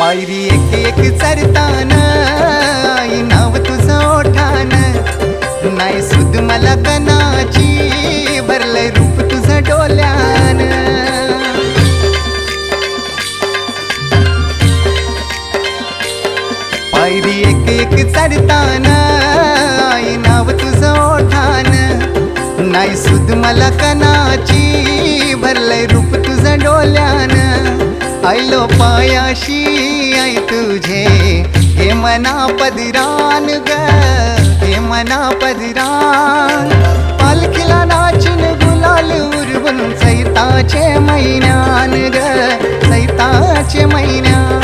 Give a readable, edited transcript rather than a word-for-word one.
पायरी एक एक चरतान आई नाव तुझं ओठान नाही सुद मला कणाची भरलंय रूप तुझं डोल्यान पायरी एक एक चरतान आई नाव तुझं ओठान नाही सुद मला कणाची भरलंय रूप तुझं डोल्यान आयलो पायाशी आई तुझे हे मना पदरान ग हे मना पदरान पालखीला नाचून गुलाल उरवून चैताचे महिन्यान ग चैताचे महिन्यान